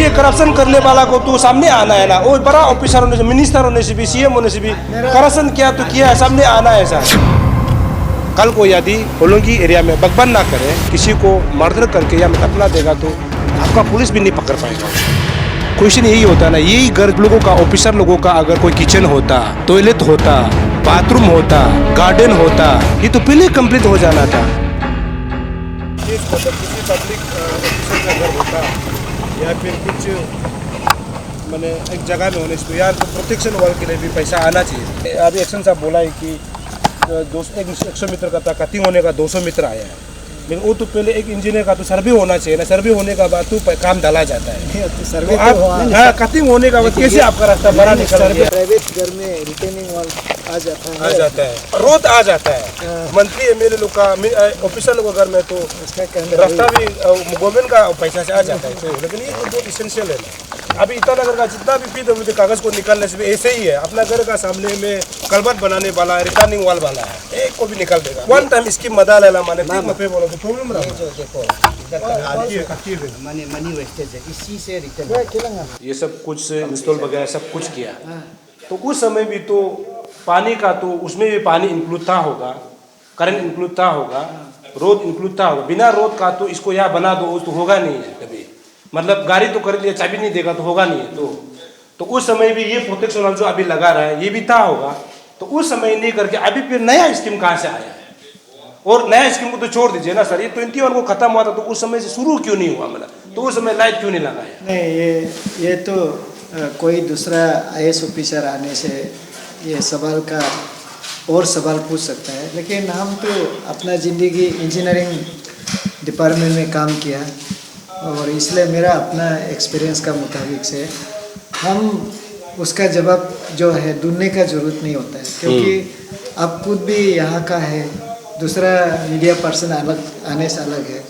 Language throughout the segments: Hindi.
ये करप्शन करने वाला को तो सामने आना है ना। वो बड़ा ऑफिसर होने से, मिनिस्टर होने से भी, सीएम होने से भी करप्शन किया तो किया है, सामने आना है सर। कल को यदि होलोंगी एरिया में बकबन ना करे, किसी को मर्डर करके या अपना देगा तो आपका पुलिस भी नहीं पकड़ पाएगा। क्वेश्चन यही होता है ना, यही घर लोगों का, ऑफिसर लोगों का अगर कोई किचन होता, टॉयलेट होता, बाथरूम होता, गार्डन होता, ये तो पहले कंप्लीट हो जाना था। किसी पब्लिक ऑफिसर का घर होता या फिर कुछ मैंने एक जगह में होने से यार तो प्रोटेक्शन वॉल के लिए भी पैसा आना चाहिए। अभी एक्शन साहब बोला है कि 100 मीटर का था, कटिंग होने का 200 मीटर आया है, लेकिन वो तो पहले एक इंजीनियर का तो सर्वे होना चाहिए ना। सर्वे होने का बाद तो काम डाला जाता है। सर्वे तो आप कटिंग होने का बाद कैसे आपका रास्ता बड़ा निकल गया? प्राइवेट घर में रिटेनिंग वॉल आ जाता है, रोड आ जाता है। मंत्री एमएलए लोग का, ऑफिसर लोग का घर में तो रास्ता भी गवर्नमेंट का पैसा से आ जाता है। लेकिन ये तो बहुत इसेंशियल है ना। अभी ईटानगर का जितना भी पीडब्ल्यूडी कागज को निकालने से भी ऐसे ही है। अपना घर का सामने में कलबट बनाने वाला है, रिटर्निंग वॉल वाला है, एक को भी निकाल देगा। वन टाइम इसकी मदा लेला माने ठीक मत पे बोलो तो प्रॉब्लम रहा। जो देखो मनी वेस्टेज है, इसी से रिटर्न ये सब कुछ इंस्टॉल वगैरह सब कुछ किया, तो उस समय भी तो पानी का तो उसमें भी पानी इंक्लूड था होगा, करंट इंक्लूड था होगा, रोड इंक्लूड था होगा। बिना रोड का तो इसको यहाँ बना दो तो होगा नहीं है कभी। मतलब गाड़ी तो कर लिया, चाबी नहीं देगा तो होगा नहीं है। तो उस समय भी ये प्रोटेक्शन वाल जो अभी लगा रहा है ये भी था होगा। तो उस समय नहीं करके अभी फिर नया स्कीम कहाँ से आया है? और नया स्कीम को तो छोड़ दीजिए ना सर, ये 21 को खत्म हुआ था तो उस समय से शुरू क्यों नहीं हुआ? मतलब तो उस समय लाइट क्यों नहीं लगाया? नहीं, ये तो कोई दूसरा आईएएस ऑफिसर आने से ये सवाल का और सवाल पूछ सकता है। लेकिन हम तो अपना ज़िंदगी इंजीनियरिंग डिपार्टमेंट में काम किया और इसलिए मेरा अपना एक्सपीरियंस का मुताबिक से हम उसका जवाब जो है ढूंढने का ज़रूरत नहीं होता है, क्योंकि आप खुद भी यहाँ का है, दूसरा मीडिया पर्सन अलग आने से अलग है।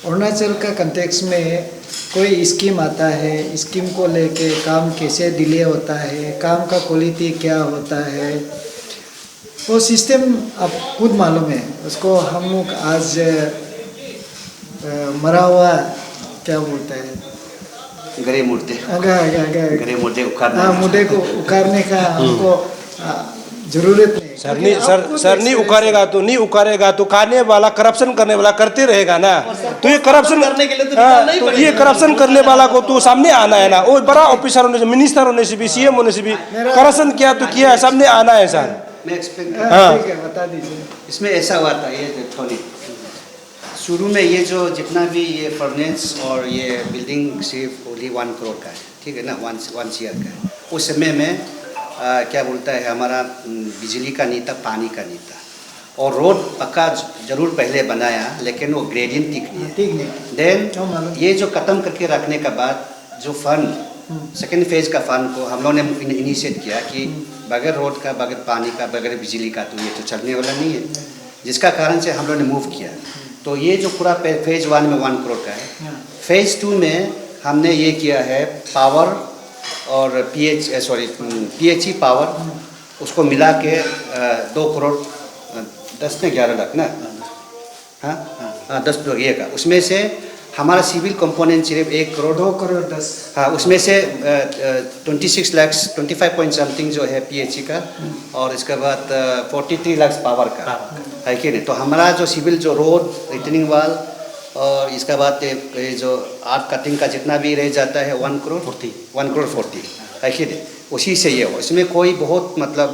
अरुणाचल का कंटेक्स में कोई स्कीम आता है, स्कीम को लेके काम कैसे डिले होता है, काम का क्वालिटी क्या होता है, वो सिस्टम आप खुद मालूम है। उसको हम लोग आज मरा हुआ क्या बोलता है, गरे मुर्दे मुर्दे को उखाड़ने का हमको जरूरत नहीं। सर नहीं उखाड़ेगा तो खाने वाला, करप्शन करने वाला करते रहेगा ना। तो ये करप्शन करने के लिए तो ये करप्शन करने वाला को तो सामने आना है ना। वो बड़ा ऑफिसर होने से, मिनिस्टर होने से भी, सीएम होने से भी करप्शन किया तो किया है, सामने आना है सर। मैं एक्सप्लेन बता दीजिए। इसमें ऐसा हुआ था, ये थोड़ी शुरू में ये जो जितना भी ये फर्नेस और ये बिल्डिंग सिर्फ ओनली 1 करोड़ का है, ठीक है ना, 1 ईयर का है। उस समय में क्या बोलता है, हमारा बिजली का नहीं था, पानी का नहीं था, और रोड पक्का जरूर पहले बनाया, लेकिन वो ग्रेडियंट ठीक नहीं। देन ये जो ख़त्म करके रखने के बाद जो फंड, सेकेंड फेज का फंड को हम लोगों ने इनिशिएट किया कि बगैर रोड का, बगैर पानी का, बगैर बिजली का तो ये तो चलने वाला नहीं है, जिसका कारण से हम लोगों ने मूव किया। तो ये जो पूरा फेज 1 में 1 करोड़ का है, फेज 2 में हमने ये किया है पावर और पीएचई पावर, उसको मिला के 2 करोड़ 10 में 11 लाख ना, हाँ 10 ये का। उसमें से हमारा सिविल कंपोनेंट सिर्फ 1 करोड़ 2 करोड़ 10, हाँ उसमें से 26 लाख 25 पॉइंट समथिंग जो है पीएचई का, और इसके बाद 43 लाख पावर का है कि नहीं। तो हमारा जो सिविल जो रोड, रिटर्निंग वाल और इसके बाद ये जो आर्ट कटिंग का जितना भी रह जाता है 1 करोड़ 40 है कि नहीं, उसी से ये हो। इसमें कोई बहुत मतलब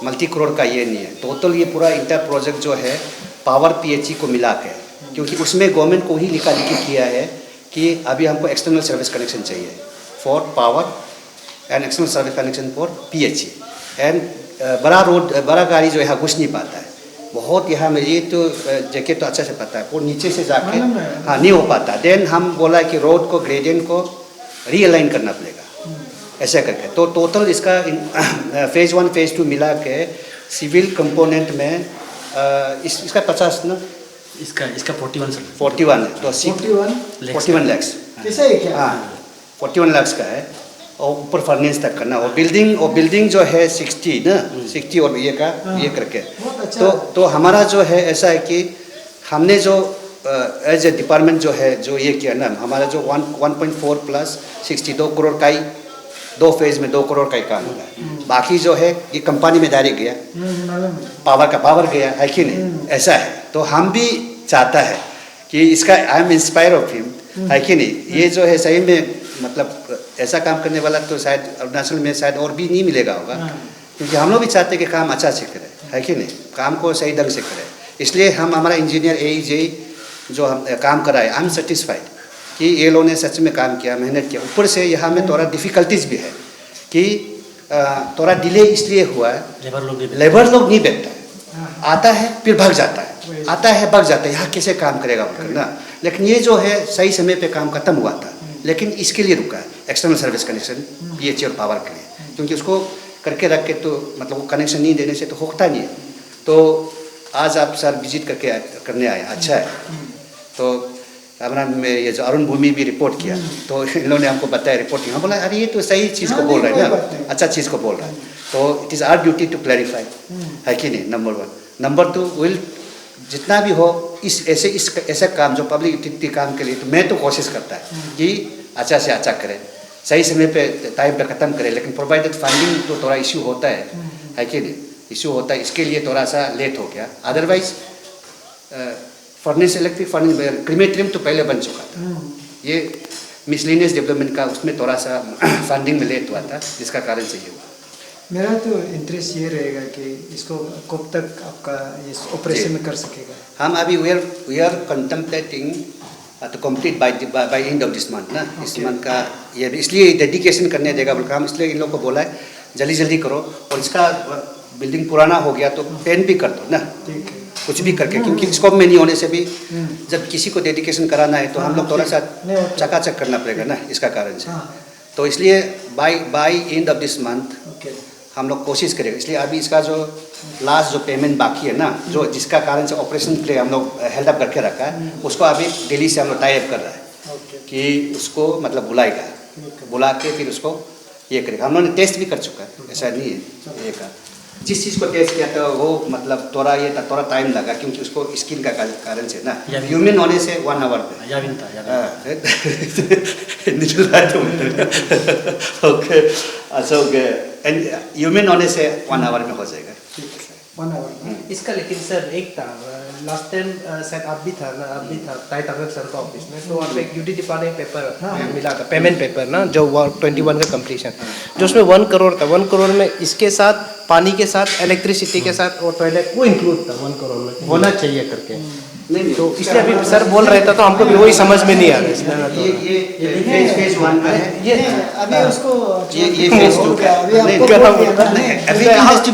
मल्टी करोड़ का ये नहीं है। टोटल ये पूरा इंटर प्रोजेक्ट जो है पावर पीएचई को मिला के, क्योंकि उसमें गवर्नमेंट को ही लिखा किया है कि अभी हमको एक्सटर्नल सर्विस कनेक्शन चाहिए for power and external service connection for PHE. And बड़ा रोड, बड़ा गाड़ी जो यहाँ घुस नहीं पाता है बहुत, यहाँ में ये तो जगह तो अच्छा से पता है, वो नीचे से जाके हाँ नहीं हो पाता। देन हम बोला कि रोड को, ग्रेडियंट को रीअलाइन करना पड़ेगा ऐसे करके। तो टोटल इसका फेज 1 फेज 2 मिला के सिविल कंपोनेंट में इसका 50 ना, इसका 41 है, तो 41 लाख कैसे है क्या? हाँ 41 लाख का है, और ऊपर फर्नेस तक करना, और बिल्डिंग जो है 60 ना, 60 और ये का ये करके। तो हमारा जो है ऐसा है कि हमने जो एज ए डिपार्टमेंट जो है जो ये किया ना, हमारा जो 1.4 प्लस 62 करोड़ का ही 2 फेज में 2 करोड़ का ही काम हुआ है। बाकी जो है ये कंपनी में डायरेक्ट गया, पावर गया है कि नहीं, ऐसा है। तो हम भी चाहता है कि इसका I am inspire of him, है कि नहीं। ये जो है सही में मतलब ऐसा काम करने वाला तो शायद अरुणाचल में शायद और भी नहीं मिलेगा होगा, क्योंकि हम लोग भी चाहते हैं कि काम अच्छा से करें, है कि नहीं, काम को सही ढंग से करें। इसलिए हम हमारा इंजीनियर AEJ जो हम काम कराए, आई एम सेटिस्फाइड कि ये लोगों ने सच में काम किया, मेहनत किया। ऊपर से यहाँ में थोड़ा डिफ़िकल्टीज भी है कि थोड़ा डिले इसलिए हुआ है, लेबर लोग नहीं बैठता है, आता है फिर भाग जाता है, आता है भाग जाता है, यहाँ कैसे काम करेगा उनका ना। लेकिन ये जो है सही समय पे काम खत्म हुआ था, लेकिन इसके लिए रुका है एक्सटर्नल सर्विस कनेक्शन PHE और पावर के लिए, क्योंकि उसको करके रख के तो मतलब वो कनेक्शन नहीं देने से तो होता नहीं है। तो आज आप सर विजिट करने आए, अच्छा है। तो हमारा में ये जो अरुण भूमि भी रिपोर्ट किया, तो इन्होंने हमको बताया रिपोर्टिंग, हम बोला अरे ये तो सही चीज़ को बोल रहा है ना, अच्छा चीज़ को बोल रहा है। तो it is our duty to clarify, है कि नहीं, नंबर 1। नंबर 2, विल जितना भी हो ऐसे काम जो पब्लिक यूटिलिटी काम के लिए, तो मैं तो कोशिश करता है कि अच्छा से अच्छा करें, सही समय पे टाइम पे ख़त्म करें। लेकिन प्रोवाइडेड फंडिंग तो थोड़ा इश्यू होता है कि नहीं, इशू होता है, इसके लिए थोड़ा सा लेट हो गया। अदरवाइज फर्नेस इलेक्ट्रिक फर्नेस क्रीमेट्रियम तो पहले बन चुका था, ये मिसलिनियस डेवलपमेंट का उसमें थोड़ा सा फंडिंग में लेट हुआ था, जिसका कारण से ये हुआ। मेरा तो इंटरेस्ट ये रहेगा कि इसको कब तक आपका इस ऑपरेशन में कर सकेगा। हम अभी we are contemplating to complete by end of this month ना, इस मंथ का ये इसलिए डेडिकेशन करने देगा बोल काम, इसलिए इन लोगों को बोला है जल्दी जल्दी करो। और इसका बिल्डिंग पुराना हो गया तो पेंट भी कर दो ना, ठीक है, कुछ भी करके, क्योंकि स्कोप में नहीं होने से भी जब किसी को डेडिकेशन कराना है तो हम लोग थोड़ा सा चकाचक करना पड़ेगा ना, इसका कारण से। तो इसलिए by end of this month हम लोग कोशिश करेंगे। इसलिए अभी इसका जो लास्ट जो पेमेंट बाकी है ना, जो जिसका कारण से ऑपरेशन के लिए हम लोग हेल्ड अप करके रखा है, उसको अभी दिल्ली से हम लोग टाई अप कर रहा है कि उसको मतलब बुलाएगा, बुला के फिर उसको ये करेगा। हम लोगों ने टेस्ट भी कर चुका है, ऐसा नहीं है। ये का जिस चीज़ को टेस्ट किया था वो मतलब थोड़ा टाइम लगा, क्योंकि उसको स्किन का कारण से ना, ह्यूमन होने से 1 आवर ओके, अच्छा ओके, ह्यूमन होने से 1 आवर में हो जाएगा। 1 आवर। इसका लेकिन सर एक था, लास्ट टाइम शायद आप भी था ना, आप भी था ताई तंगक सर का ऑफिस में, तो वहाँ पे एक यूटी डिपार्टमेंट पेपर मिला था, पेमेंट पेपर ना, जो 21 का कंप्लीशन, जो उसमें 1 करोड़ था। 1 करोड़ में इसके साथ पानी के साथ इलेक्ट्रिसिटी के साथ और टॉयलेट वो इंक्लूड था 1 करोड़ में, होना चाहिए करके। नहीं तो इसलिए अभी सर बोल रहे थे तो हमको भी वही समझ में नहीं आ रहा। ये फेज 1 का है, ये अभी उसको ये फेज 2 का अभी नहीं, आपको बोल दिया था।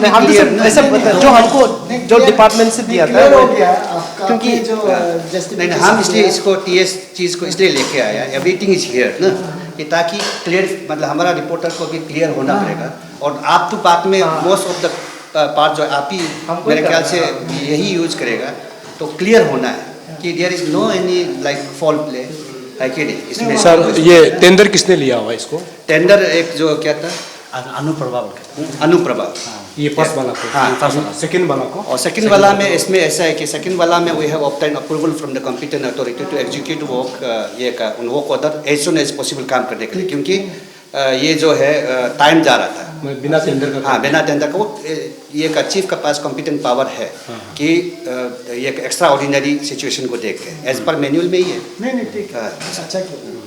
हम तो सिर्फ ऐसा जो हमको जो डिपार्टमेंट से दिया था क्लियर हो गया आपका, क्योंकि जो नहीं, हम इसलिए इसको TS चीज़ को इसलिए लेके आया, एवरीथिंग इज हियर ना, कि ताकि क्लियर मतलब हमारा रिपोर्टर को भी क्लियर होना पड़ेगा। और आप तो बात में मोस्ट ऑफ द पार्ट जो आप ही मेरे ख्याल से यही यूज करेगा, तो क्लियर होना है कि there is no any like foul play, है कि नहीं इसमें। सर ये टेंडर किसने लिया हुआ इसको? टेंडर एक जो क्या था, अनुप्रभा, ये फर्स्ट वाला को, हाँ, सेकंड वाला को। और सेकंड वाला में इसमें ऐसा है कि सेकंड वाला में we have obtain approval from the competent authority to execute work, ये का उन work order as soon as possible काम करने के लिए, क्योंकि ये जो है टाइम जा रहा था बिना टेंडर का। हाँ, बिना टेंडर का। वो ये का चीफ का पास कॉम्पिटेंट पावर है कि ये एक्स्ट्रा ऑर्डिनरी सिचुएशन को देख के एज पर मैनुअल में ही है। नहीं ठीक है, अच्छा किया।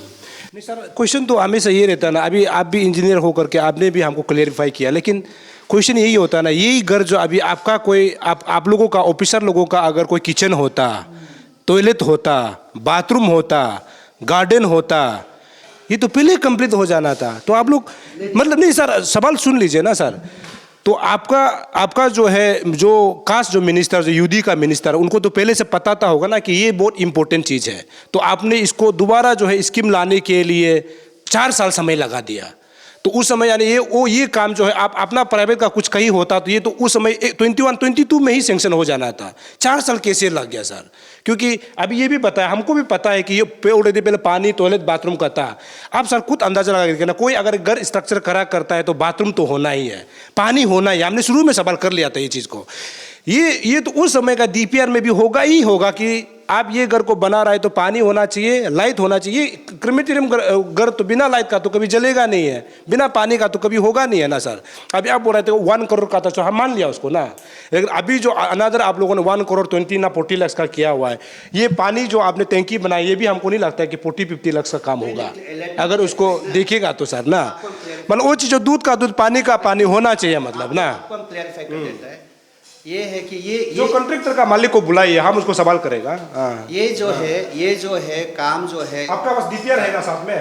नहीं सर, क्वेश्चन तो हमेशा ये रहता है ना, अभी आप भी इंजीनियर होकर के आपने भी हमको क्लियरिफाई किया, लेकिन क्वेश्चन यही होता है ना, यही घर जो अभी आपका कोई आप लोगों का ऑफिसर लोगों का अगर कोई किचन होता, टॉयलेट होता, बाथरूम होता, गार्डन होता, ये तो पहले कंप्लीट हो जाना था। तो आप लोग मतलब नहीं सर, सवाल सुन लीजिए ना सर। तो आपका जो है जो कास्ट जो मिनिस्टर जो यूडी का मिनिस्टर, उनको तो पहले से पता था होगा ना कि ये बहुत इंपॉर्टेंट चीज़ है, तो आपने इसको दोबारा जो है स्कीम लाने के लिए 4 साल समय लगा दिया। तो उस समय यानी ये काम जो है आप अपना प्राइवेट का कुछ कहीं होता तो ये तो उस समय 21-22 में ही सेंक्शन हो जाना था। 4 साल कैसे लग गया सर? क्योंकि अभी ये भी पता है, हमको भी पता है कि ये ऑलरेडी पहले पानी टॉयलेट बाथरूम का था। आप सर खुद अंदाजा लगा के ना, कोई अगर घर स्ट्रक्चर खड़ा करता है तो बाथरूम तो होना ही है, पानी होना ही है। हमने शुरू में सवाल कर लिया था ये चीज़ को। ये तो उस समय का डीपीआर में भी होगा ही होगा कि आप ये घर को बना रहा है तो पानी होना चाहिए, लाइट होना चाहिए। क्रिमेटेरियम घर तो बिना लाइट का तो कभी जलेगा नहीं है, बिना पानी का तो कभी होगा नहीं है ना सर। अभी आप बोल रहे थे 1 करोड़ का था, तो हम मान लिया उसको ना, लेकिन अभी जो अनदर आप लोगों ने 1 करोड़ 20 ना 40 लाख का किया हुआ है, ये पानी जो आपने टैंकी बनाई, ये भी हमको नहीं लगता है कि 40-50 लाख का काम होगा अगर उसको देखेगा तो सर ना। मतलब वो चीज़ जो दूध का दूध, पानी का पानी होना चाहिए, मतलब ना। आपको हम क्लैरिफाई कर देता है, ये है कि ये जो कॉन्ट्रैक्टर का मालिक को बुलाइए, हम उसको सवाल करेगा। हाँ, ये जो है काम जो है, आपका पास डीपीआर है ना साथ में,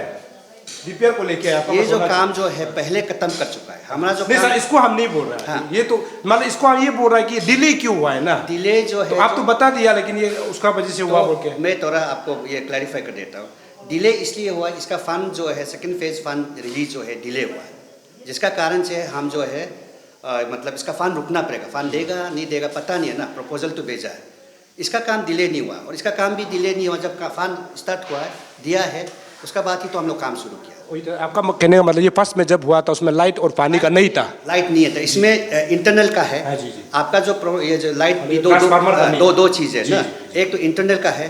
डीपीआर को लेके आपका ये पास जो होना काम जो है पहले खत्म कर चुका है हमारा जो नहीं काम। सर, इसको हम नहीं बोल रहे हैं। हाँ। ये तो मतलब इसको हम ये बोल रहे हैं कि डिले क्यों हुआ है ना। डिले जो है तो आप तो बता दिया, लेकिन ये उसका वजह से हुआ बोल के। मैं थोड़ा आपको ये क्लैरिफाई कर देता हूँ। डिले इसलिए हुआ, इसका फंड जो है सेकंड फेज फंड रिलीज जो है डिले हुआ है, जिसका कारण से हम जो है मतलब इसका फंड रुकना पड़ेगा। फंड देगा नहीं देगा पता नहीं है ना, प्रपोजल तो भेजा है, इसका काम डिले नहीं हुआ। और इसका काम भी डिले नहीं हुआ, जब फंड स्टार्ट हुआ है दिया है उसका बाद ही तो हम लोग काम शुरू किया। वही तो आपका कहने का मतलब, ये फर्स्ट में जब हुआ था उसमें लाइट और पानी का नहीं था। लाइट नहीं है, इसमें इंटरनल का है। हाँ जी जी। आपका जो ये जो लाइट भी ट्रांसफार्मर का नहीं है। दो चीज़ है जी, ना, जी, एक तो इंटरनल का है,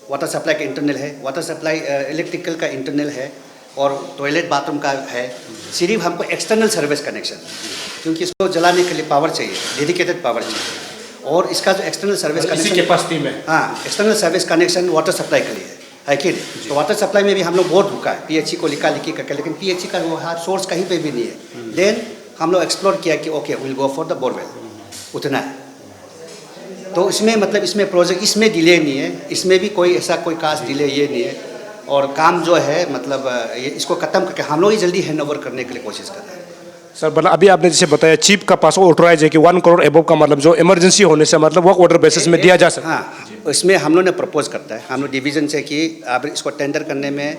वाटर सप्लाई का इंटरनल है, वाटर सप्लाई इलेक्ट्रिकल का इंटरनल है, और टॉयलेट बाथरूम का है। सिर्फ हमको एक्सटर्नल सर्विस कनेक्शन, क्योंकि इसको जलाने के लिए पावर चाहिए, डेडिकेटेड पावर चाहिए, और इसका जो एक्सटर्नल सर्विस इसी कनेक्शन, कैपेसिटी में। हाँ, external service connection water supply के लिए है कि नहीं। तो वाटर सप्लाई में भी हम लोग बहुत रुका है, पीएचई को लिखी करके, लेकिन पीएचई का वो सोर्स कहीं पे भी नहीं है। देन हम लोग एक्सप्लोर किया कि okay will go for the borewell, उतना है। तो इसमें मतलब इसमें प्रोजेक्ट इसमें डिले नहीं है, इसमें भी कोई ऐसा कोई खास डिले ये नहीं है। और काम जो है मतलब ये इसको ख़त्म करके हम लोग ही जल्दी हैंड ओवर करने के लिए कोशिश कर रहे हैं। सर मतलब अभी आपने जैसे बताया चीफ का पास ऑथोराइज है कि 1 करोड़ एबव का, मतलब जो इमरजेंसी होने से मतलब वर्क ऑर्डर बेसिस में दिया जा सकता है। हाँ, इसमें हम लोग ने प्रपोज करता है, हम लोग डिवीज़न से कि अब इसको टेंडर करने में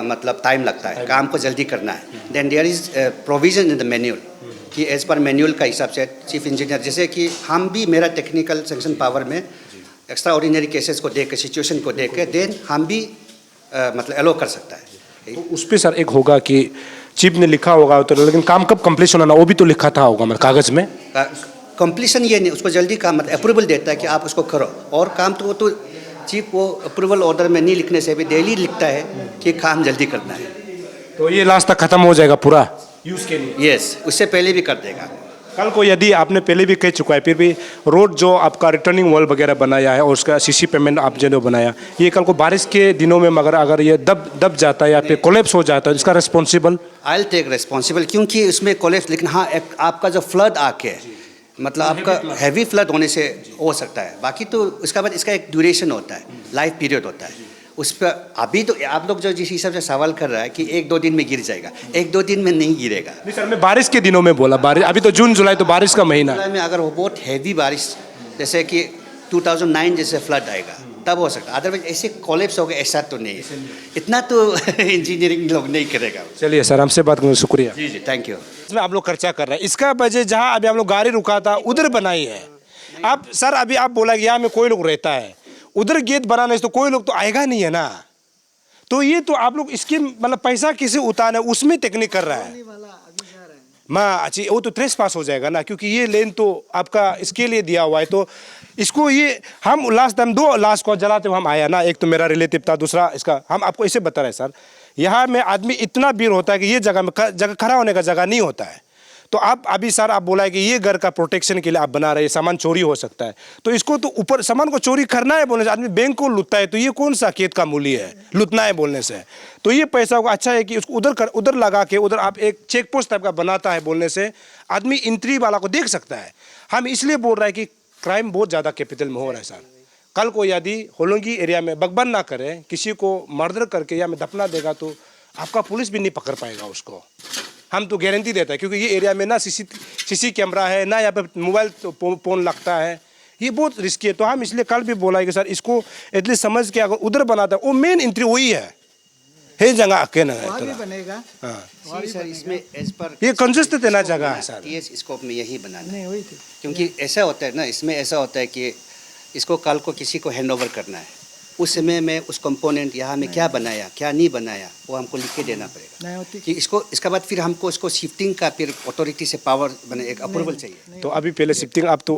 मतलब टाइम लगता है, काम को जल्दी करना है। Then there is provision in the manual कि एज़ पर मैन्यूअल का हिसाब से चीफ इंजीनियर, जैसे कि हम भी मेरा टेक्निकल सेक्शन पावर में एक्स्ट्रा ऑर्डिनरी केसेस को देख के, सिचुएशन को देख के, देन हम भी मतलब एलो कर सकता है। तो उस पर सर एक होगा कि चीफ ने लिखा होगा तो, लेकिन काम कब कंप्लीट होना वो भी तो लिखा था होगा मतलब कागज में। कंप्लीशन ये नहीं, उसको जल्दी काम मतलब अप्रूवल देता है कि आप उसको करो, और काम तो वो तो चीफ वो अप्रूवल ऑर्डर में नहीं लिखने से भी डेली लिखता है कि काम जल्दी करना है। तो ये लास्ट तक खत्म हो जाएगा पूरा यूज़ के लिए। यस, उससे पहले भी कर देगा। कल को यदि आपने पहले भी कह चुका है, फिर भी रोड जो आपका रिटर्निंग वॉल वगैरह बनाया है और उसका सीसी पेमेंट आप जो बनाया, ये कल को बारिश के दिनों में मगर अगर ये दब जाता है या फिर कोलैप्स हो जाता है, इसका responsible I will take responsible, क्योंकि उसमें कोलैप्स, लेकिन हाँ आपका जो फ्लड आके मतलब आपका हैवी फ्लड होने से हो सकता है, बाकी तो उसका बाद इसका एक ड्यूरेशन होता है, लाइफ पीरियड होता है उस पर। अभी तो आप लोग जो जिस हिसाब से सवाल कर रहा है कि 1-2 दिन में गिर जाएगा, 1-2 दिन में नहीं गिरेगा। नहीं सर, मैं बारिश के दिनों में बोला, बारिश अभी तो जून जुलाई तो बारिश का महीना है। जुलाई में अगर वो बहुत हैवी बारिश जैसे कि 2009 जैसे फ्लड आएगा तब हो सकता है, अदरवाइज ऐसे कोलैप्स हो गए ऐसा तो नहीं है, इतना तो इंजीनियरिंग लोग नहीं करेगा। चलिए सर, हमसे बात करने शुक्रिया। जी जी, थैंक यू। इसमें आप लोग खर्चा कर रहे हैं, इसका वजह जहाँ अभी हम लोग गाड़ी रुका था उधर बनाई है। आप सर अभी आप बोला कि यहाँ में कोई लोग रहता है, उधर गेट बनाने से तो कोई लोग तो आएगा नहीं है ना। तो ये तो आप लोग इसकी मतलब पैसा किसे उतारना है उसमें टेक्निक कर रहा है माँ। अच्छी वो तो ट्रेस पास हो जाएगा ना, क्योंकि ये लेन तो आपका इसके लिए दिया हुआ है। तो इसको ये हम लास्ट टाइम 2 लाश को जलाते हुए हम आया ना, एक तो मेरा रिलेटिव था, दूसरा इसका। हम आपको ऐसे बता रहे हैं सर, यहाँ में आदमी इतना भीड़ होता है कि ये जगह खड़ा होने का जगह नहीं होता है। तो आप अभी सर आप बोला है कि ये घर का प्रोटेक्शन के लिए आप बना रहे हैं, सामान चोरी हो सकता है, तो इसको तो ऊपर सामान को चोरी करना है बोलने से, आदमी बैंक को लुटता है, तो ये कौन सा खेत का मूल्य है लुटना है बोलने से। तो ये पैसा को अच्छा है कि उसको उधर लगा के उधर आप एक चेक पोस्ट टाइप का बनाता है बोलने से आदमी एंट्री वाला को देख सकता है। हम इसलिए बोल रहे हैं कि क्राइम बहुत ज़्यादा कैपिटल में हो रहा है सर। कल को यदि होलोंगी एरिया में बगबन ना करे, किसी को मर्डर करके या में दफना देगा, तो आपका पुलिस भी नहीं पकड़ पाएगा उसको, हम तो गारंटी देता है। क्योंकि ये एरिया में ना सीसी कैमरा है ना, यहाँ पे मोबाइल फोन लगता है, ये बहुत रिस्की है। तो हम इसलिए कल भी बोला है कि सर इसको एटलीस्ट समझ के अगर उधर बनाता है, वो मेन एंट्री वही है जगह अकेला है बनेगा। हाँ सर, इसमें एज पर ये कंजस्टेड है ना जगह है सर, ये स्कोप में यही बनाना है। नहीं वही थी, क्योंकि ऐसा होता है ना, इसमें ऐसा होता है कि इसको कल को किसी को हैंड ओवर करना है, उस समय में उस कंपोनेंट यहाँ में क्या बनाया क्या नहीं बनाया वो हमको लिख के देना पड़ेगा नहीं होती कि इसको इसके बाद फिर हमको इसको शिफ्टिंग का फिर अथॉरिटी से पावर बने एक अप्रूवल चाहिए। तो अभी पहले शिफ्टिंग आप तो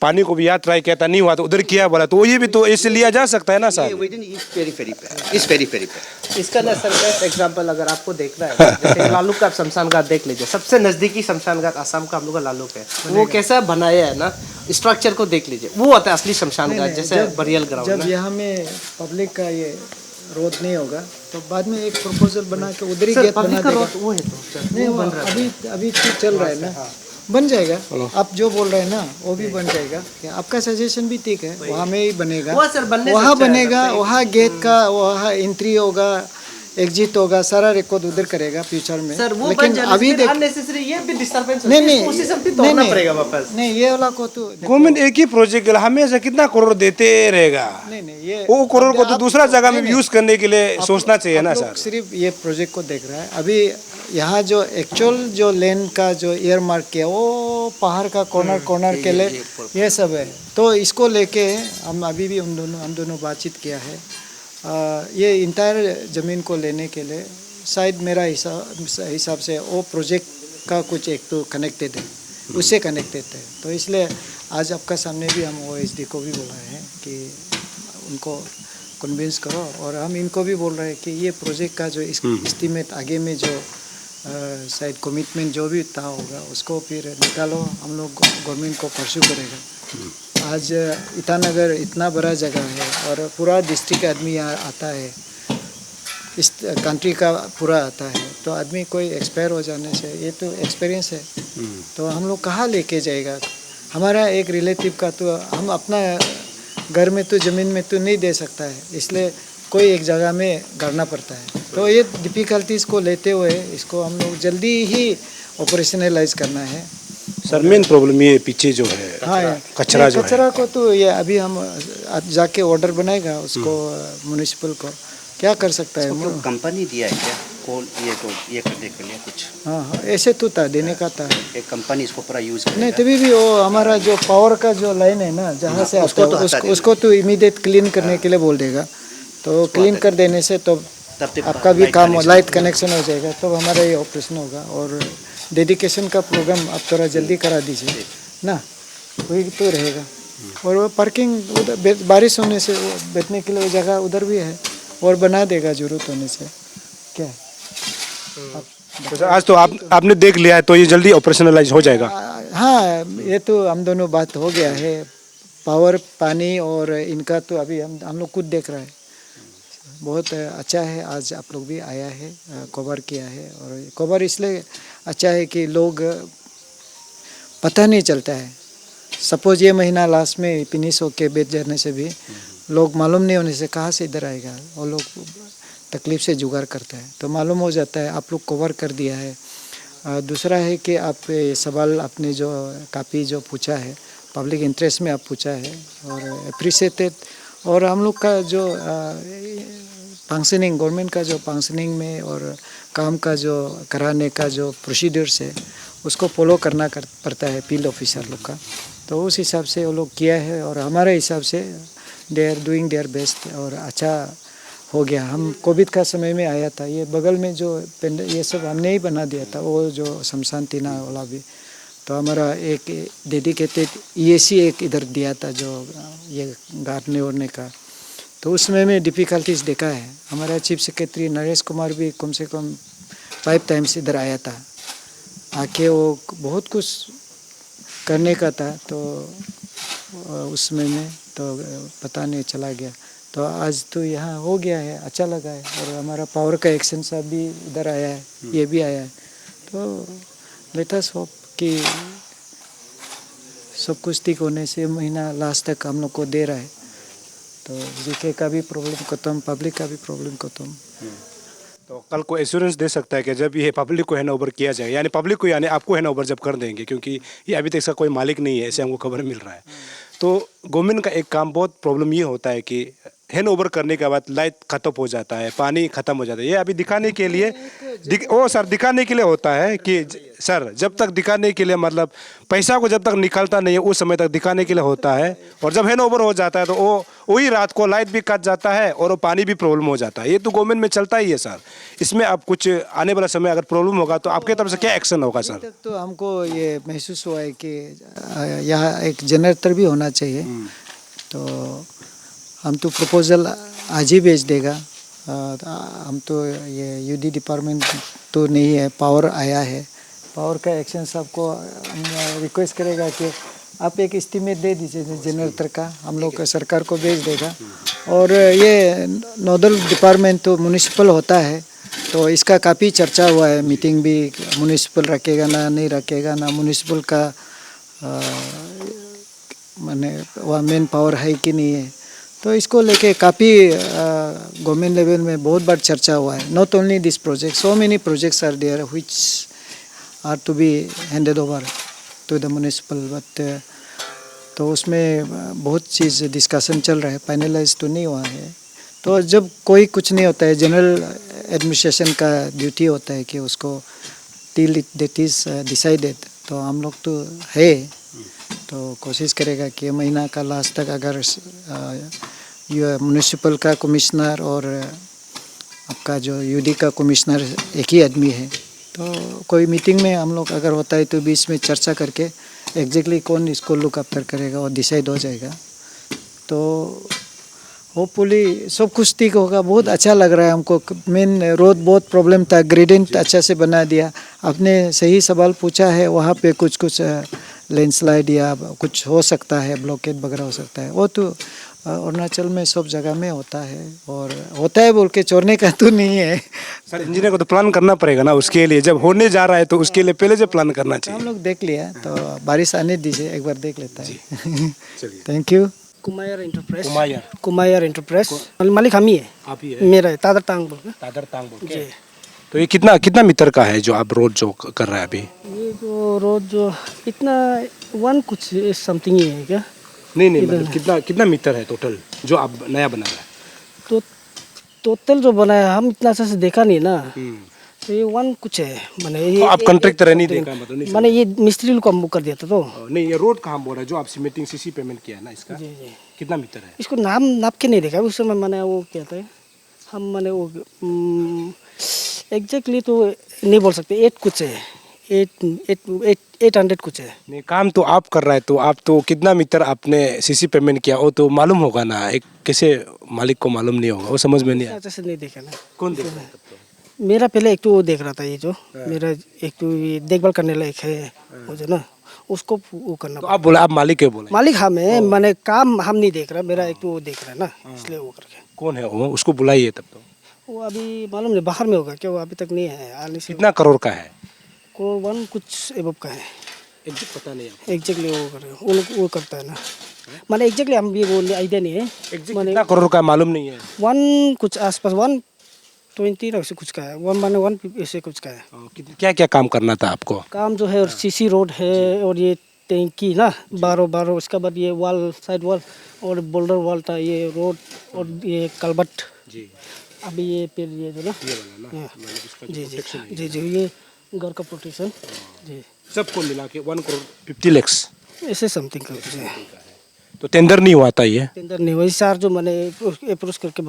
पानी को भी यहाँ ट्राई किया था, नहीं हुआ तो उधर किया बोला, तो ये भी तो ऐसे लिया जा सकता है ना ये सर। विद इन इस पेरीफेरी पे इस पेरीफेरी पे इसका ना सर बेस्ट एग्जांपल अगर आपको देखना है, जैसे लालूक का शमशान घाट देख लीजिए, सबसे नजदीकी शमशान घाट आसाम का हम लोग का लालूक है। वो कैसा बनाया है ना, स्ट्रक्चर को देख लीजिए, वो होता है असली शमशान घाट, जैसे बरियल ग्राउंड जब ना। यहाँ में पब्लिक का ये रोड नहीं होगा तो बाद में एक प्रपोजल बना के उधर ही सर गेट बना पब्लिक का देगा। रोड वो है तो सर, नहीं वो वो बन रहा है। अभी अभी तो चल रहा है ना, बन जाएगा। आप जो बोल रहे हैं ना वो भी बन जाएगा। क्या आपका सजेशन भी ठीक है, वहाँ में ही बनेगा, वो सर बनने से वहाँ अच्छा है, बनेगा, तब तो वहाँ गेट का वहाँ एंट्री होगा, एग्जिट होगा, सारा रिकॉर्ड उधर करेगा फ्यूचर में। सर वो बन लेकिन जाने अभी से देख अननेसेसरी ये भी डिस्टर्बेंस नहीं नहीं उसी से भी नहीं, तोड़ना नहीं, पड़ेगा वापस। नहीं ये वाला को तो देखो, गवर्नमेंट एक ही प्रोजेक्ट के लिए हमेशा कितना करोड़ देते रहेगा, नहीं नहीं ये वो करोड़ को तो आप- दूसरा जगह में नहीं, यूज करने के लिए आप- सोचना चाहिए आप ना लोग सर। सिर्फ ये प्रोजेक्ट को देख रहा है। अभी यहाँ जो एक्चुअल जो लैंड का जो ईयर मार्क किया वो पहाड़ का कॉर्नर कॉर्नर के लिए ये सब है। तो इसको लेके हम अभी भी हम दोनों बातचीत किया है। ये इंटायर ज़मीन को लेने के लिए शायद मेरा हिसाब से वो प्रोजेक्ट का कुछ एक तो कनेक्टेड है, उससे कनेक्टेड है। तो इसलिए आज आपका सामने भी हम OSD को भी बोला है कि उनको कन्विंस करो, और हम इनको भी बोल रहे हैं कि ये प्रोजेक्ट का जो एस्टीमेट आगे में जो शायद कमिटमेंट जो भी था होगा उसको फिर निकालो, हम लोग गवर्नमेंट को परस्यू करेगा। आज ईटानगर इतना बड़ा जगह है और पूरा डिस्ट्रिक्ट आदमी यहाँ आता है, इस कंट्री का पूरा आता है, तो आदमी कोई एक्सपायर हो जाने से ये तो एक्सपीरियंस है, तो हम लोग कहाँ लेके जाएगा। हमारा एक रिलेटिव का तो हम अपना घर में तो ज़मीन में तो नहीं दे सकता है, इसलिए कोई एक जगह में करना पड़ता है। तो ये डिफ़िकल्टीज़ को लेते हुए इसको हम लोग जल्दी ही ऑपरेशनलाइज करना है। सर मेन प्रॉब्लम ये पीछे जो है हाँ कचरा जो है, कचरा को तो ये अभी हम जाके ऑर्डर बनाएगा उसको म्युनिसिपल को, क्या कर सकता है। तो कंपनी दिया है क्या कौन ये करने के लिए कुछ? हाँ ऐसे तो था, देने का था। एक कंपनी इसको पूरा यूज करेगा? नहीं तभी भी वो हमारा जो पावर का जो लाइन है ना जहाँ से आता है उसको तो इमीडिएट क्लीन करने के लिए बोल देगा, तो क्लीन कर देने से तो आपका भी काम लाइट कनेक्शन हो जाएगा, तो हमारा ये ऑपरेशन होगा। और डेडिकेशन का प्रोग्राम आप थोड़ा जल्दी करा दीजिए ना, वही तो रहेगा। और वो पार्किंग उधर बारिश होने से बैठने के लिए जगह उधर भी है और बना देगा जरूरत होने से। क्या है तो सर आज तो आपने देख लिया है तो ये जल्दी ऑपरेशनलाइज हो जाएगा। हाँ ये तो हम दोनों बात हो गया है, पावर पानी और इनका तो अभी हम लोग खुद देख रहे हैं। बहुत अच्छा है, आज आप लोग भी आया है, कवर किया है, और कवर इसलिए अच्छा है कि लोग पता नहीं चलता है। सपोज ये महीना लास्ट में फिनिश होके बेच जाने से भी लोग मालूम नहीं होने से कहाँ से इधर आएगा, और लोग तकलीफ से जुगाड़ करता है, तो मालूम हो जाता है। आप लोग कवर कर दिया है। दूसरा है कि आप सवाल आपने जो काफ़ी जो पूछा है पब्लिक इंटरेस्ट में आप पूछा है और अप्रिशिएटेड, और हम लोग का जो फंक्शनिंग गवर्नमेंट का जो फंक्शनिंग में और काम का जो कराने का जो प्रोसीड्यूर्स है उसको फॉलो करना पड़ता है फील्ड ऑफिसर लोग का, तो उस हिसाब से वो लोग किया है और हमारे हिसाब से they are doing their best और अच्छा हो गया। हम कोविड का समय में आया था, ये बगल में जो ये सब हमने ही बना दिया था, वो जो शमशान तीना वाला भी, तो हमारा एक डेडिकेटेड EAC एक इधर दिया था जो ये गाड़ने ओढ़ने का, तो उसमें मैं डिफ़िकल्टीज देखा है। हमारा चीफ सेक्रेटरी नरेश कुमार भी कम से कम 5 टाइम्स इधर आया था, आके वो बहुत कुछ करने का था, तो उसमें में तो पता नहीं चला गया। तो आज तो यहाँ हो गया है, अच्छा लगा है, और हमारा पावर का एक्शन साहब भी इधर आया है, ये भी आया है, तो लेट अस होप कि सब कुछ ठीक होने से महीना लास्ट तक हम लोग को दे रहा है, तो जीके का भी प्रॉब्लम खत्म, पब्लिक का भी प्रॉब्लम खत्म। तो कल को एश्योरेंस दे सकता है कि जब ये पब्लिक को हैंड ओवर किया जाए, यानी पब्लिक को यानी आपको हैंड ओवर जब कर देंगे, क्योंकि ये अभी तक इसका कोई मालिक नहीं है, ऐसे हमको खबर मिल रहा है। तो गवर्नमेंट का एक काम बहुत प्रॉब्लम ये होता है कि हैंड ओवर करने के बाद लाइट खत्म हो जाता है, पानी खत्म हो जाता है। ये अभी दिखाने के लिए वो सर दिखाने के लिए होता है कि सर जब तक दिखाने के लिए मतलब पैसा को जब तक निकलता नहीं है उस समय तक दिखाने के लिए होता है। और जब हैंड ओवर हो जाता है तो वो वही रात को लाइट भी कट जाता है और वो पानी भी प्रॉब्लम हो जाता है। ये तो गवर्नमेंट में चलता ही है सर। इसमें अब कुछ आने वाला समय अगर प्रॉब्लम होगा तो आपके तरफ से क्या एक्शन होगा सर? तक तो हमको ये महसूस हुआ है कि यहाँ एक जनरेटर भी होना चाहिए। तो हम तो प्रपोजल आज ही भेज देगा। हम तो ये यूडी डिपार्टमेंट तो नहीं है, पावर आया है। पावर का एक्शन सबको हम रिक्वेस्ट करेगा कि आप एक एस्टीमेट दे दीजिए जनरेटर का, हम लोग सरकार को भेज देगा। और ये नोडल डिपार्टमेंट तो म्यूनिसिपल होता है, तो इसका काफ़ी चर्चा हुआ है। मीटिंग भी म्यूनिसिपल रखेगा ना नहीं रखेगा ना, म्यूनिसिपल का माने वह मेन पावर है कि नहीं है। तो इसको लेके काफ़ी गवर्नमेंट लेवल में बहुत बार चर्चा हुआ है। Not only this project, so many projects are there which are to be handed over to the municipal, but तो उसमें बहुत चीज़ डिस्कशन चल रहा है, फाइनलाइज तो नहीं हुआ है। तो जब कोई कुछ नहीं होता है, जनरल एडमिनिस्ट्रेशन का ड्यूटी होता है कि उसको टिल दैट इज़ डिसाइडेड। तो हम लोग तो है, तो कोशिश करेगा कि महीना का लास्ट तक अगर ये म्यूनिसिपल का कमिश्नर और आपका जो यूडी का कमिश्नर एक ही आदमी है, तो कोई मीटिंग में हम लोग अगर होता है तो बीच में चर्चा करके एग्जैक्टली कौन इसको लुक आफ्टर करेगा और डिसाइड हो जाएगा। तो होपफुली सब कुछ ठीक होगा। बहुत अच्छा लग रहा है हमको। मेन रोड बहुत प्रॉब्लम था, ग्रेडेंट अच्छा से बना दिया। आपने सही सवाल पूछा है, वहाँ पे कुछ लैंडस्लाइड या कुछ हो सकता है, ब्लॉकेट वगैरह हो सकता है। वो तो अरुणाचल में सब जगह में होता है, और होता है बोल के छोड़ने का तो नहीं है। सर इंजीनियर को तो प्लान करना पड़ेगा ना उसके लिए, जब होने जा रहा है तो उसके लिए पहले से प्लान करना हम चाहिए। लोग देख लिया, तो बारिश आने दीजिए, एक बार देख लेता है। चलिए। Thank you. Kumayar enterprise. Kumayar. Kumayar enterprise मालिक हम ही है। आप ही है? मेरा है, तादर टांग बोल के। तादर टांग बोल के। जी। तो ये कितना मीटर का है जो आप रोड जो कर रहे हैं अभी? ये जो रोड जो इतना 1 कुछ समथिंग ही है क्या? नहीं मतलब कितना मीटर है टोटल जो आप नया बना रहे हैं? तो टोटल जो बनाया हम इतना अच्छा से देखा नहीं ना। तो ये 1 कुछ है, माने तो ये आप कॉन्ट्रैक्टर नहीं देखा मतलब नहीं? माने ये मिस्त्री लोग को हम बुक कर दिया था। तो नहीं ये रोड कहाँ बोल रहा है जो आप सीमेंटिंग सीसी पेमेंट किया है ना इसका? जी जी, कितना मीटर है? इसको नाम नाप के नहीं देखा उस समय। मैंने वो क्या था, हम मैंने वो एग्जैक्टली तो नहीं बोल सकते। 8 कुछ है, 800 कुछ है। नहीं काम तो आप कर रहा है, तो आप तो कितना मीटर आपने सीसी पेमेंट किया वो तो मालूम होगा ना। एक कैसे मालिक को मालूम नहीं होगा, वो समझ में नहीं आया। अच्छा से नहीं देखा ना। कौन देख रहा है तब तो? मेरा पहले एक तो वो देख रहा था, ये जो मेरा एक तो ये देखभाल करने लायक है वो जो ना, उसको वो करना। तो आप बोला आप मालिक है बोला? मालिक हम है, मैंने काम हम नहीं देख रहा, मेरा एक तो वो देख रहा है ना, इसलिए वो करके। कौन है वो? उसको बुलाइए तब तो। वो अभी मालूम नहीं, बाहर में होगा क्या, वो अभी तक नहीं है आने से। कितना करोड़ का है? को 1 कुछ एबव का है। एग्जैक्ट पता नहीं आपको? एग्जैक्टली वो करे, वो लोग वो करता है ना। माने एग्जैक्टली हम भी वो आइडिया नहीं है। एग्जैक्ट कितना करोड़ का मालूम नहीं है? 1 कुछ आसपास 120 ऐसे कुछ का है, 1 ऐसे कुछ का है। क्या क्या काम करना था आपको? काम जो है, और सीसी रोड है, और ये टैंकी ना 12 उसके बाद ये वॉल, साइड वॉल और बोल्डर वॉल था, ये रोड और ये कलबट। जी अभी ये फिर ये जो ना, ये वाला ना हाँ। मतलब इसका जो जी जी protection है। जी जी, ये घर का प्रोटेक्शन जी, सबको मिला के 1 करोड़ 50 लाख। ऐसे समथिंग का कुछ है। तो टेंडर नहीं हुआ था ये? टेंडर नहीं हुआ सर, जो मैंने अप्रोच करके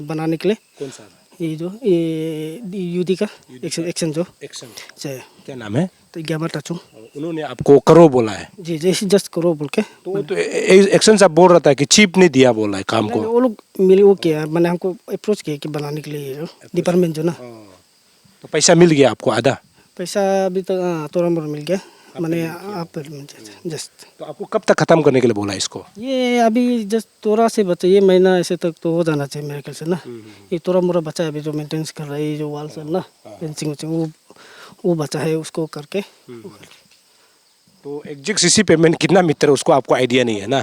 बनाने के लिए। कौन सा? ये जो ये यूडी का एक्शन जो एक्शन। है, क्या नाम है? तो ग्यामर टाचू। उन्होंने आपको करो बोला है? जी जी, जस्ट करो बोल के। तो वो तो एक्शन साहब बोल रहा था कि चीप नहीं दिया बोला है काम को। वो लोग मिले, वो किया, मैंने हमको अप्रोच किया कि बनाने के लिए, ये डिपार्टमेंट जो ना। तो पैसा मिल गया आपको आधा? पैसा अभी तक थोड़ा मोड़ा मिल गया, मैंने आप जस्ट। तो आपको कब तक खत्म करने के लिए बोला इसको? ये अभी जस्ट थोड़ा से बचा, ये महीना ऐसे तक तो हो जाना चाहिए मेरे ख्याल से ना। ये थोड़ा मोड़ा बचा है अभी, जो मेंटेनेंस कर रहा है, ये जो वॉल सब ना, फेंसिंग वो बचा है, उसको करके। तो एग्जैक्ट सीसी पेमेंट कितना मीटर उसको आपको आइडिया नहीं है ना,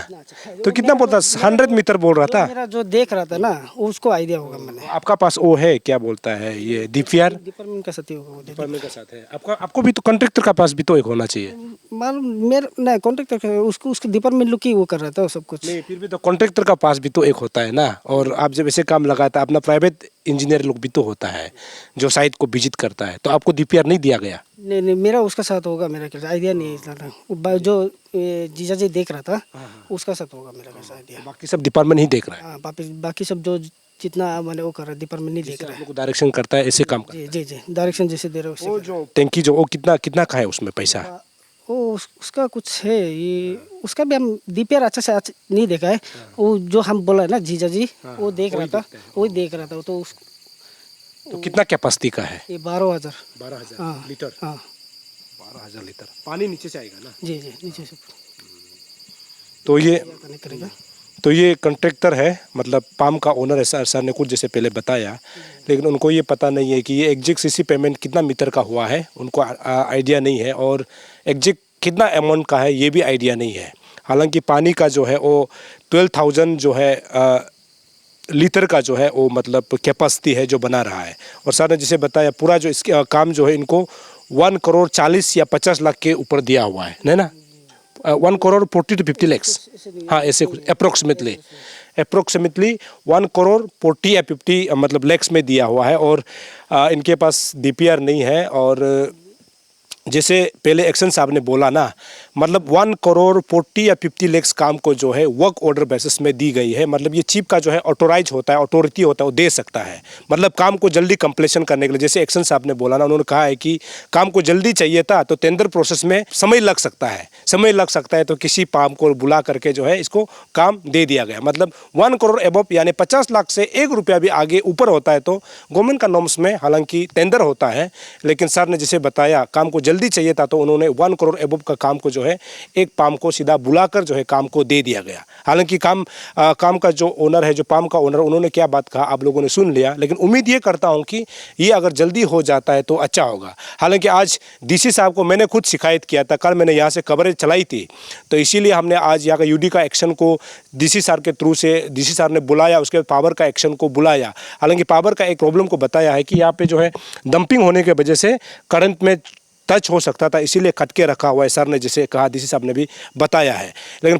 तो कितना बोलता 100 मीटर बोल रहा था। मेरा जो देख रहा था ना उसको आइडिया होगा मैंने। आपका पास वो है क्या बोलता है ये डीपीआर डिपार्टमेंट का साथी होगा वो। डिपार्टमेंट का साथ है आपका, आपको भी तो कॉन्ट्रैक्टर का पास भी तो एक होना चाहिए। मालूम मेरे नहीं कॉन्ट्रैक्टर उसको उसके डिपार्टमेंट लोग की वो कर रहा था सब कुछ। नहीं फिर भी तो कॉन्ट्रैक्टर का पास भी तो एक होता है ना, और आप जब ऐसे काम लगाता है अपना प्राइवेट इंजीनियर लोग भी तो होता है जो साइट को विजिट करता है, तो आपको डीपीआर नहीं दिया गया। नहीं नहीं मेरा उसका साथ होगा, मेरा क्या आइडिया नहीं है इतना था। जो जीजा जी देख रहा था उसका साथ होगा मेरा कैसा आइडिया। बाकी सब डिपार्टमेंट ही देख रहा है। हाँ बाकी सब जो जितना मैंने वो कर रहा है डिपार्टमेंट नहीं देख रहा है। डायरेक्शन करता है ऐसे काम का। जी जी जी डायरेक्शन जैसे दे रहे हो वो जो टैंकी जो वो कितना कितना का है उसमें पैसा। वो उसका कुछ है ये, उसका भी हम डीपीआर अच्छा से नहीं देखा है। वो जो हम बोला है ना जीजा जी वो देख रहा था, वही देख रहा था। तो तो कितना कैपेसिटी का है ये 12,000 12,000 लीटर। हाँ 12,000 लीटर पानी नीचे से आएगा ना। जी जी नीचे से तो ये नहीं करेगा। तो ये कॉन्ट्रैक्टर है, मतलब पाम का ओनर है सर ने कुछ जैसे पहले बताया, लेकिन उनको ये पता नहीं है कि ये एग्जैक्ट सीसी पेमेंट कितना मीटर का हुआ है, उनको आइडिया नहीं है, और एग्जैक्ट कितना अमाउंट का है ये भी आइडिया नहीं है। हालांकि पानी का जो है वो 12,000 जो है लीटर का जो है वो मतलब कैपेसिटी है जो बना रहा है। और सर ने जैसे बताया पूरा जो इसके काम जो है इनको 1 करोड़ 40 या 50 लाख के ऊपर दिया हुआ है ना 1 करोड़ 40 to 50 lakhs, हाँ ऐसे कुछ अप्रोक्सीमेटली 1 करोड़ 40 या 50 मतलब लैक्स में दिया हुआ है। और इनके पास डीपीआर नहीं है। और जैसे पहले एक्शन साहब ने बोला ना, मतलब 1 करोड़ 40 या 50 lakhs काम को जो है वर्क ऑर्डर बेसिस में दी गई है। मतलब ये चीफ का जो है ऑथोराइज होता है, अथॉरिटी होता है, वो दे सकता है मतलब काम को जल्दी कंप्लीशन करने के लिए। जैसे एक्शन साहब ने बोला ना, उन्होंने कहा है कि काम को जल्दी चाहिए था तो टेंडर प्रोसेस में समय लग सकता है, तो किसी पाम को बुला करके जो है इसको काम दे दिया गया। मतलब 1 करोड़ एबव यानी 50 लाख से 1 रुपया भी आगे ऊपर होता है तो गवर्नमेंट का नॉर्म्स में हालांकि टेंडर होता है, लेकिन सर ने जैसे बताया काम को जल्दी चाहिए था तो उन्होंने 1 करोड़ एबव का काम को जो है एक पाम को सीधा बुलाकर जो है काम को दे दिया गया। हालांकि काम का जो ओनर है, जो पाम का ओनर, उन्होंने क्या बात कहा आप लोगों ने सुन लिया, लेकिन उम्मीद ये करता हूं कि ये अगर जल्दी हो जाता है तो अच्छा होगा। हालांकि आज डीसी साहब को मैंने खुद शिकायत किया था, कल मैंने यहाँ से कवरेज चलाई थी, तो इसीलिए हमने आज यहाँ का यूडी का एक्शन को डीसी सर के थ्रू से डीसी सर ने बुलाया, उसके बाद पावर का एक्शन को बुलाया। हालांकि पावर का एक प्रॉब्लम को बताया है कि यहाँ पे जो है डंपिंग होने की वजह से करंट में टच हो सकता था, इसीलिए खटके रखा हुआ है। सर ने जैसे कहा, डीसी साहब ने भी बताया है। लेकिन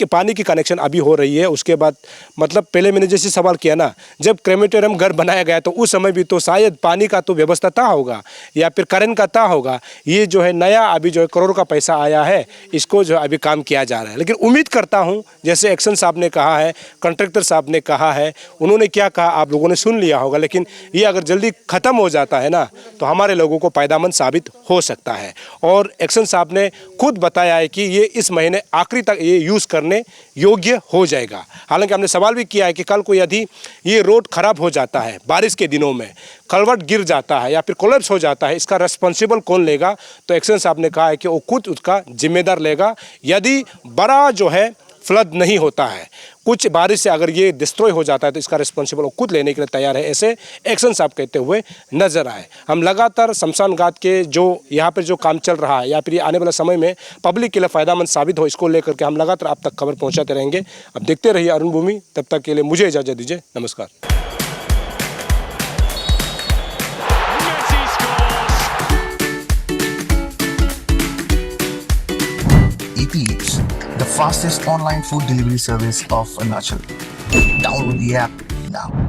पानी की कनेक्शन अभी हो रही है। उसके बाद मतलब पहले मैंने जैसे सवाल किया ना, जब क्रेमेटोरियम घर बनाया गया तो उस समय भी तो शायद पानी का तो व्यवस्था था होगा या फिर करंट का था होगा। ये जो है नया अभी जो है करोड़ का पैसा आया है, इसको जो अभी काम किया जा रहा है। लेकिन उम्मीद करता हूँ जैसे एक्शन साहब ने कहा है, कॉन्ट्रैक्टर साहब ने कहा है, उन्होंने क्या कहा आप लोगों ने सुन लिया होगा, लेकिन ये अगर जल्दी ख़त्म हो जाता है ना तो हमारे लोगों को फ़ायदेमंद साबित हो सकता है। और एक्शन साहब ने खुद बताया है कि ये इस महीने आखिरी तक ये यूज़ करने योग्य हो जाएगा। हालांकि हमने सवाल भी किया है कि कल को यदि ये रोड खराब हो जाता है, बारिश के दिनों में कलवर्ट गिर जाता है या फिर कोलैप्स हो जाता है, इसका रिस्पॉन्सिबल कौन लेगा? तो एक्शन साहब ने कहा है कि वो खुद उसका जिम्मेदार लेगा। यदि बड़ा जो है फ्लड नहीं होता है, कुछ बारिश से अगर ये डिस्ट्रॉय हो जाता है तो इसका रिस्पॉन्सिबल वो खुद लेने के लिए तैयार है, ऐसे एक्शन साहब कहते हुए नजर आए। हम लगातार शमशान घाट के जो यहाँ पर जो काम चल रहा है या फिर ये आने वाला समय में पब्लिक के लिए फ़ायदेमंद साबित हो, इसको लेकर के हम लगातार आप तक खबर पहुँचाते रहेंगे। अब देखते रहिए अरुण भूमि, तब तक के लिए मुझे इजाज़त दीजिए, नमस्कार। Eat Eats, the fastest online food delivery service of Arunachal. Download the app now.